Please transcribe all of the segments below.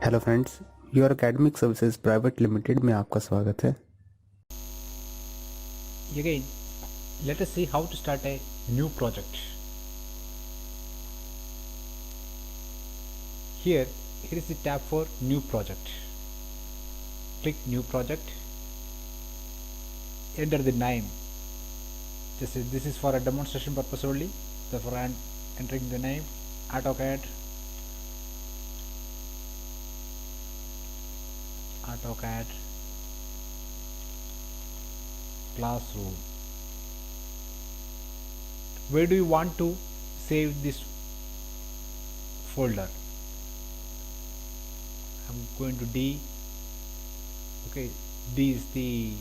Hello friends, your academic services private limited में आपका स्वागत है। Again, let us see how to start a new project. Here is the tab for new project. Click new project. Enter the name. This is for a demonstration purpose only. Therefore, I am entering the name AutoCAD. Classroom. Where do you want to save this folder? I'm going to D. Okay, D is the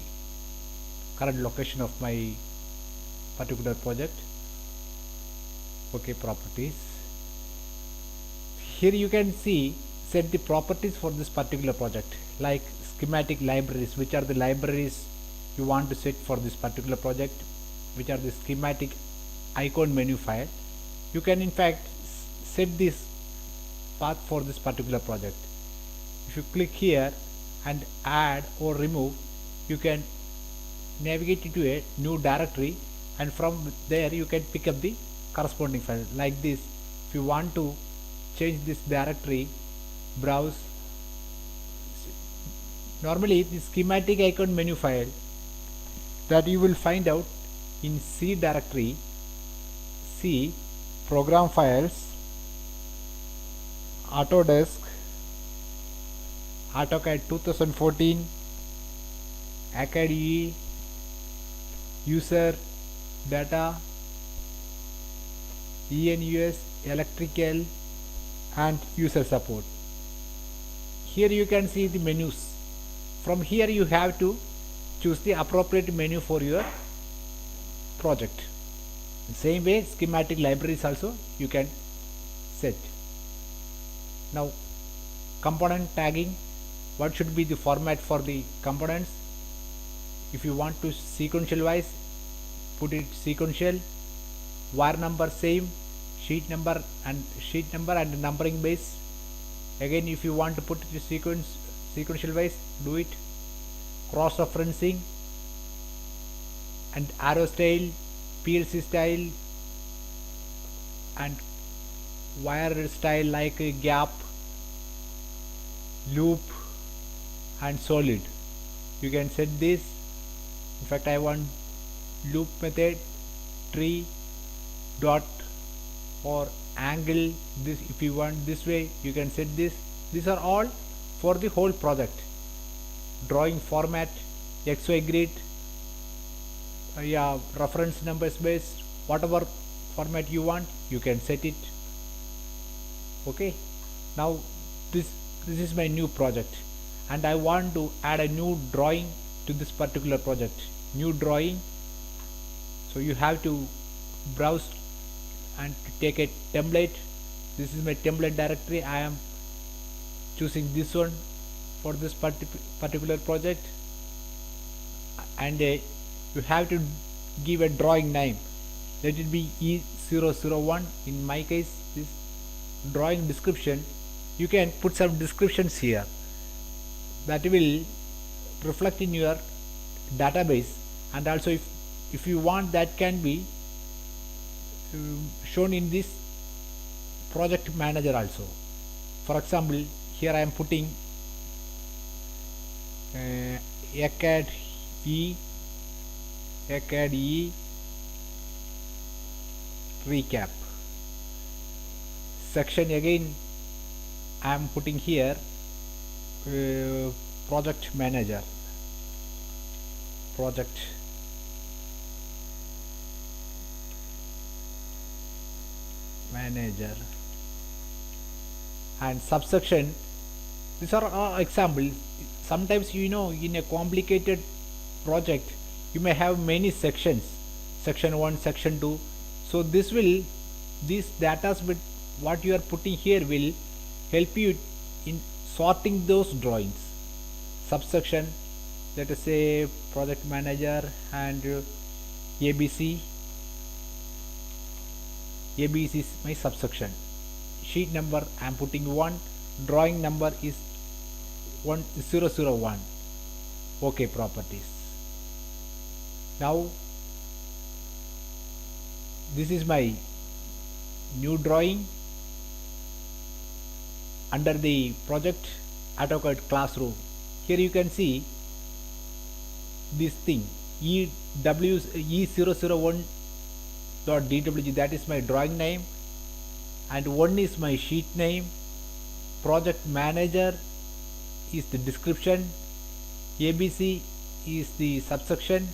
current location of my particular project. Okay, properties. Here you can see set the properties for this particular project, like schematic libraries, which are the libraries you want to set for this particular project, which are the schematic icon menu file. You can in fact set this path for this particular project. If you click here and add or remove, you can navigate into a new directory, and from there you can pick up the corresponding file like this. If you want to change this directory, browse. Normally the schematic icon menu file that you will find out in C directory, C program files, Autodesk, AutoCAD 2014, ACAD user data, ENUS electrical, and user support. Here you can see the menus. From here you have to choose the appropriate menu for your project. Same way schematic libraries also you can set. Now component tagging, what should be the format for the components? If you want to sequential wise, put it sequential. Wire number same, sheet number and numbering base. Again, if you want to put it sequential wise, do it. Cross referencing and arrow style, PLC style, and wire style like gap, loop, and solid. You can set this. In fact, I want loop method, tree, dot, or angle. This, if you want this way, you can set this. These are all for the whole project. Drawing format, XY grid, reference numbers based, whatever format you want, you can set it. Okay, now this is my new project, and I want to add a new drawing to this particular project. New drawing. So you have to browse and take a template. This is my template directory. I am choosing this one for this particular project, and you have to give a drawing name. Let it be E001. In my case, this drawing description, you can put some descriptions here that will reflect in your database, and also if you want, that can be shown in this project manager also. For example, here I am putting ACAD E recap section. Again I am putting here project manager, and subsection. These are examples. Sometimes, in a complicated project you may have many sections, section 1, section 2. So these data with what you are putting here will help you in sorting those drawings. Subsection, let us say project manager, and ABC is my subsection. Sheet number I am putting 1, drawing number is 001. OK properties. Now this is my new drawing under the project AutoCAD classroom. Here you can see this thing E001.dwg, that is my drawing name, and 1 is my sheet name. Project manager is the description, ABC is the subsection.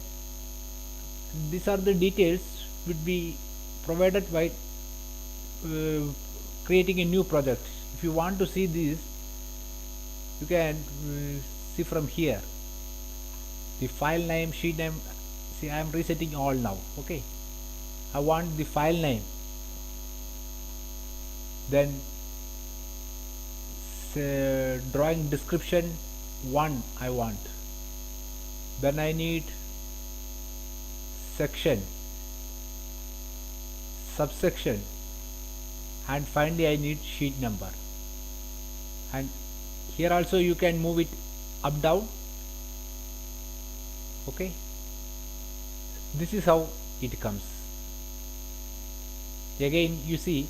These are the details would be provided by creating a new project. If you want to see this, you can see from here the file name, sheet name. See, I am resetting all now. Okay, I want the file name, then drawing description 1 I want, then I need section, subsection, and finally I need sheet number. And here also you can move it up down. Okay, this is how it comes. Again you see,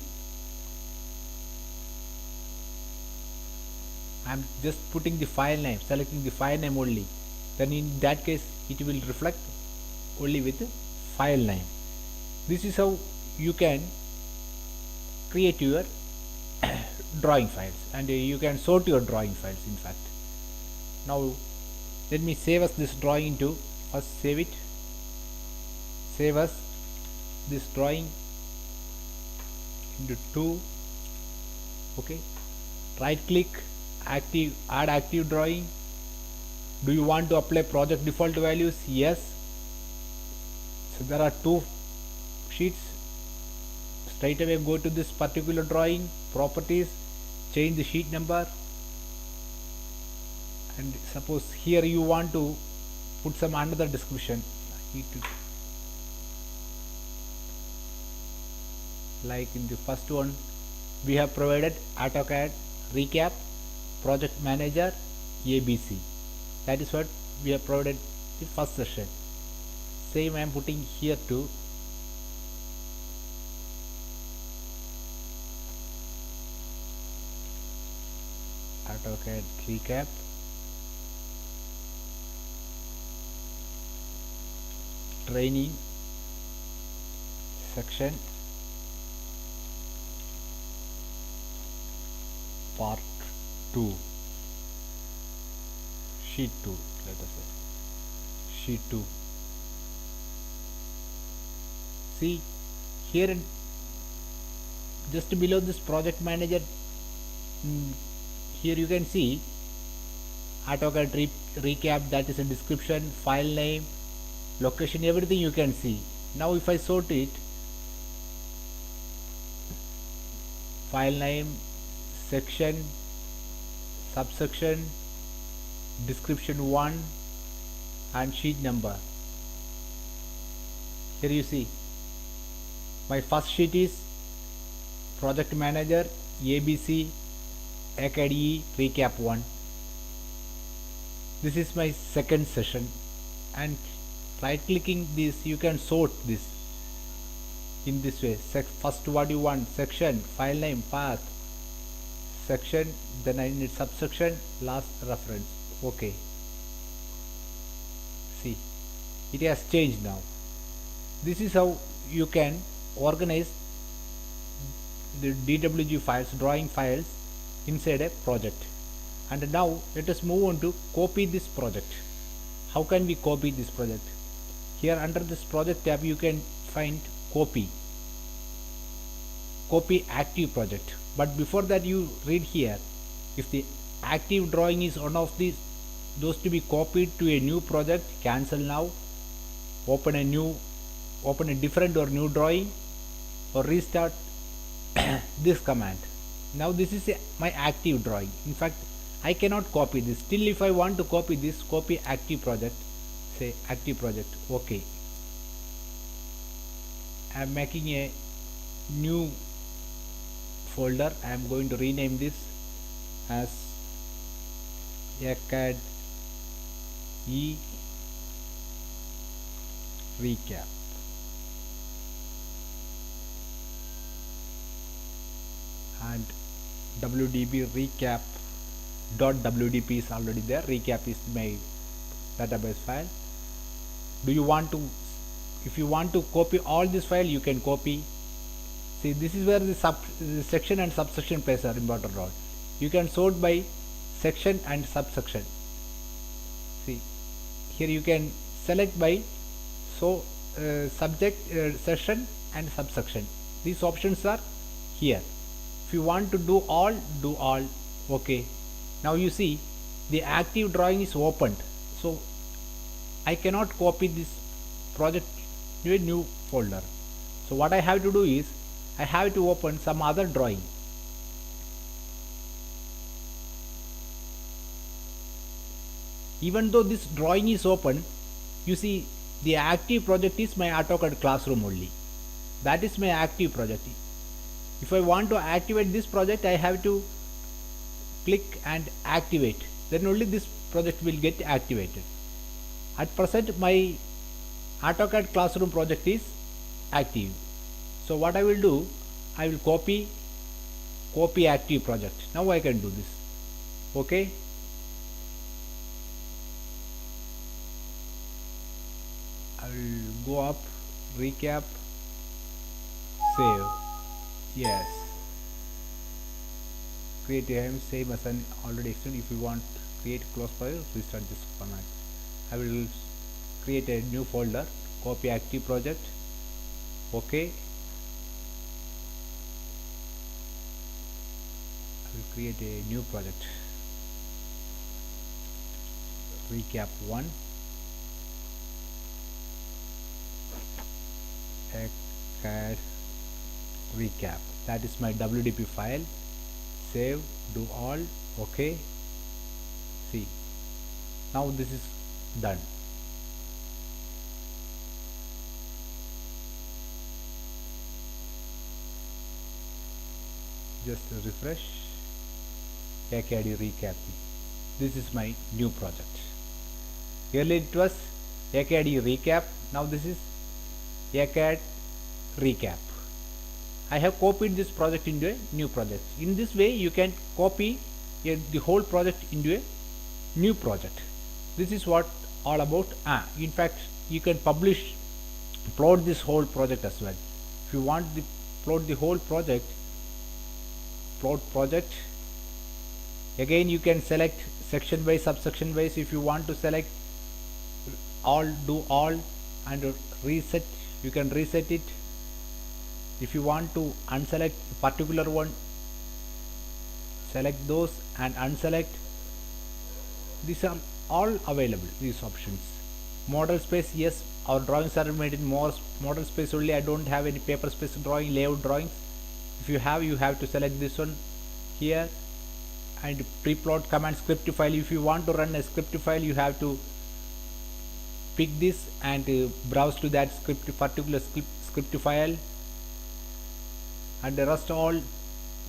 I am just putting the file name, selecting the file name only, then in that case it will reflect only with the file name. This is how you can create your drawing files, and you can sort your drawing files in fact. Now let me save us this drawing into, first save it, save us this drawing into 2. Okay, right click, active, add active drawing. Do you want to apply project default values? Yes. So there are 2 sheets. Straight away go to this particular drawing, properties, change the sheet number, and suppose here you want to put some another description, like in the first one we have provided AutoCAD recap, project manager, ABC. That is what we have provided the first session. Same I am putting here too. AutoCAD recap, training section, part 2, sheet 2, let us say sheet 2. See here, just below this project manager, here you can see AutoCAD recap, that is a description, file name, location, everything you can see. Now if I sort it, file name, section, subsection, description 1, and sheet number. Here you see my first sheet is project manager, ABC, AutoCAD recap 1. This is my second session, and right clicking this you can sort this in this way. First what you want, section, file name, path, section, then I need subsection, last reference. Okay, see it has changed now. This is how you can organize the DWG files, drawing files inside a project. And now let us move on to copy this project. How can we copy this project? Here under this project tab you can find copy active project. But before that, you read here, if the active drawing is one of those to be copied to a new project, cancel now, open a different or new drawing, or restart this command. Now this is my active drawing. In fact, I cannot copy this. Still, if I want to copy this, copy active project, say active project. Okay, I am making a new folder. I am going to rename this as ACAD E recap. And WDB recap .wdp is already there. Recap is my database file. Do you want to, if you want to copy all this file, you can copy. See, this is where the section and subsection plays an important role. You can sort by section and subsection. See, here you can select by subject, section and subsection. These options are here. If you want to do all, do all. Okay. Now you see the active drawing is opened, so I cannot copy this project to a new folder. So what I have to do is I have to open some other drawing. Even though this drawing is open, you see the active project is my AutoCAD classroom only. That is my active project. If I want to activate this project, I have to click and activate. Then only this project will get activated. At present, my AutoCAD classroom project is active. So what I will do, I will copy active project. Now I can do this. Okay. I will go up, recap, save. Yes. Create a same as an already extended. If you want create close file, restart this command. I will create a new folder, copy active project. Okay. I will create a new project. Recap 1. ACAD recap. That is my WDP file. Save, do all. Okay. See, now this is done. Just refresh. ACAD recap. This is my new project. Earlier it was ACAD recap. Now this is ACAD recap. I have copied this project into a new project. In this way, you can copy the whole project into a new project. This is what all about. In fact, you can plot this whole project as well. If you want to plot the whole project, plot project. Again, you can select section wise, subsection wise. If you want to select all, do all, and reset, you can reset it. If you want to unselect particular one, select those and unselect. These are all available, these options. Model space, yes, our drawings are made in more model space only. I don't have any paper space drawing, layout drawings. If you have to select this one here. And pre-plot command script file. If you want to run a script file, you have to pick this and browse to that particular script file. And the rest all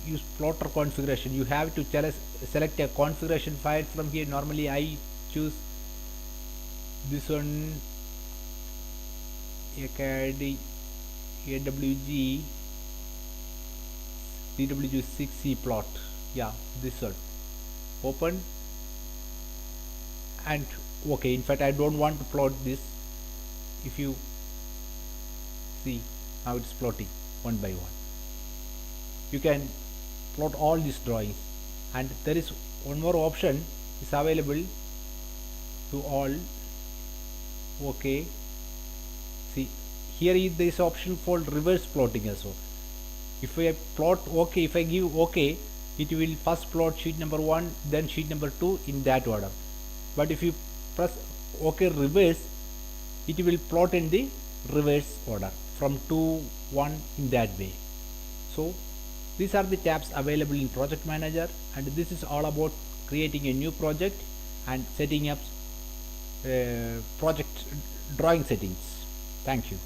use plotter configuration. You have to select a configuration file from here. Normally I choose this one, ACAD AWG DWG6C plot. Yeah, this one. Open and okay. In fact, I don't want to plot this. If you see, now it's plotting one by one. You can plot all these drawings, and there is one more option is available to all. Okay, see here is this option for reverse plotting also. If I plot okay, if I give okay, it will first plot sheet number 1, then sheet number 2 in that order. But if you press OK reverse, it will plot in the reverse order from 2, 1 in that way. So these are the tabs available in Project Manager, and this is all about creating a new project and setting up project drawing settings. Thank you.